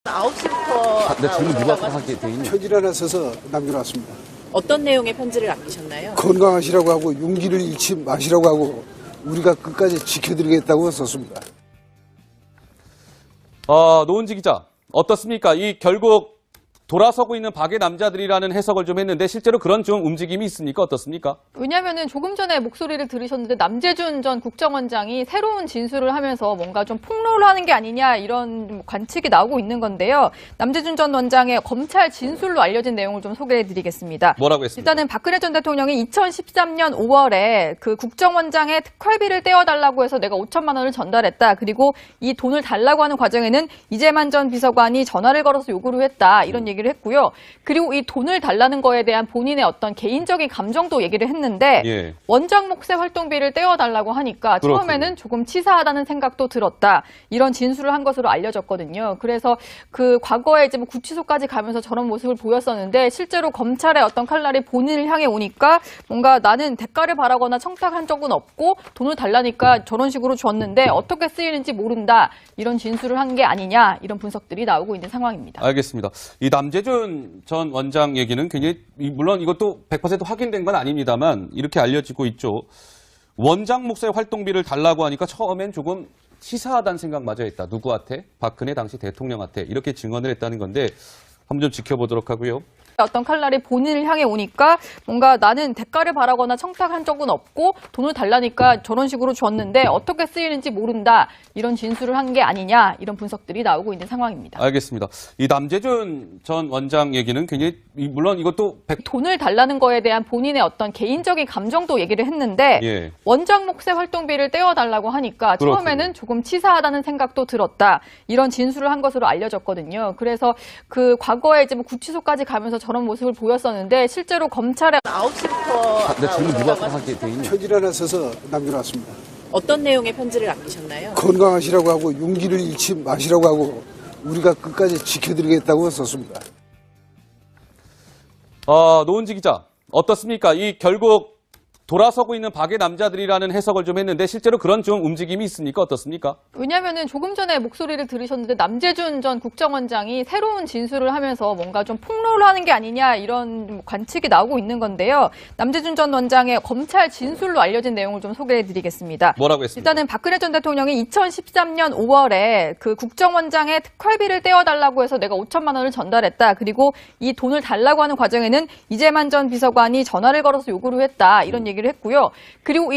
9시부터 근데 질문 누가 하게 돼 있니? 편지를 하나 써서 남겨놨습니다. 어떤 내용의 편지를 남기셨나요? 건강하시라고 하고 용기를 잃지 마시라고 하고 우리가 끝까지 지켜드리겠다고 썼습니다. 노은지 기자, 어떻습니까? 이 결국 돌아서고 있는 박의 남자들이라는 해석을 좀 했는데 실제로 그런 좀 움직임이 있습니까? 어떻습니까? 왜냐하면 조금 전에 목소리를 들으셨는데 남재준 전 국정원장이 새로운 진술을 하면서 뭔가 좀 폭로를 하는 게 아니냐 이런 관측이 나오고 있는 건데요. 남재준 전 원장의 검찰 진술로 알려진 내용을 좀 소개해드리겠습니다. 뭐라고 했습니까? 일단은 박근혜 전 대통령이 2013년 5월에 그 국정원장의 특활비를 떼어달라고 해서 내가 5천만 원을 전달했다. 그리고 이 돈을 달라고 하는 과정에는 이재만 전 비서관이 전화를 걸어서 요구를 했다. 이런 얘기를 했고요. 그리고 이 돈을 달라는 거에 대한 본인의 어떤 개인적인 감정도 얘기를 했는데 예. 원장 몫의 활동비를 떼어달라고 하니까 그렇군요. 처음에는 조금 치사하다는 생각도 들었다. 이런 진술을 한 것으로 알려졌거든요. 그래서 그 과거에 이제 뭐 구치소까지 가면서 저런 모습을 보였었는데 실제로 검찰의 어떤 칼날이 본인을 향해 오니까 뭔가 나는 대가를 바라거나 청탁한 적은 없고 돈을 달라니까 저런 식으로 줬는데 어떻게 쓰이는지 모른다. 이런 진술을 한 게 아니냐. 이런 분석들이 나오고 있는 상황입니다. 알겠습니다. 이 남재준 전 원장 얘기는 굉장히 물론 이것도 100% 확인된 건 아닙니다만 이렇게 알려지고 있죠. 원장 몫의 활동비를 달라고 하니까 처음엔 조금 치사하다는 생각마저 했다. 누구한테? 박근혜 당시 대통령한테 이렇게 증언을 했다는 건데 한번 좀 지켜보도록 하고요. 어떤 칼날이 본인을 향해 오니까 뭔가 나는 대가를 바라거나 청탁한 적은 없고 돈을 달라니까 저런 식으로 줬는데 어떻게 쓰이는지 모른다. 이런 진술을 한 게 아니냐. 이런 분석들이 나오고 있는 상황입니다. 알겠습니다. 이 남재준 전 원장 얘기는 굉장히 물론 이것도 돈을 달라는 거에 대한 본인의 어떤 개인적인 감정도 얘기를 했는데 예. 원장 몫의 활동비를 떼어달라고 하니까 그렇군요. 처음에는 조금 치사하다는 생각도 들었다. 이런 진술을 한 것으로 알려졌거든요. 그래서 그 과거에 이제 뭐 구치소까지 가면서 저런 모습을 보였었는데 실제로 검찰의 9시부터 근데 질문 누가 하게 돼 있니? 편지를 하나 써서 남겨놨습니다. 어떤 내용의 편지를 남기셨나요? 건강하시라고 하고 용기를 잃지 마시라고 하고 우리가 끝까지 지켜드리겠다고 썼습니다. 노은지 기자, 어떻습니까? 이 결국 돌아서고 있는 박의 남자들이라는 해석을 좀 했는데 실제로 그런 좀 움직임이 있습니까? 어떻습니까? 왜냐하면 조금 전에 목소리를 들으셨는데 남재준 전 국정원장이 새로운 진술을 하면서 뭔가 좀 폭로를 하는 게 아니냐 이런 관측이 나오고 있는 건데요. 남재준 전 원장의 검찰 진술로 알려진 내용을 좀 소개해드리겠습니다. 뭐라고 했습니까? 일단은 박근혜 전 대통령이 2013년 5월에 그 국정원장의 특활비를 떼어달라고 해서 내가 5천만 원을 전달했다. 그리고 이 돈을 달라고 하는 과정에는 이재만 전 비서관이 전화를 걸어서 요구를 했다. 이런 얘기를 했고요. 그리고 이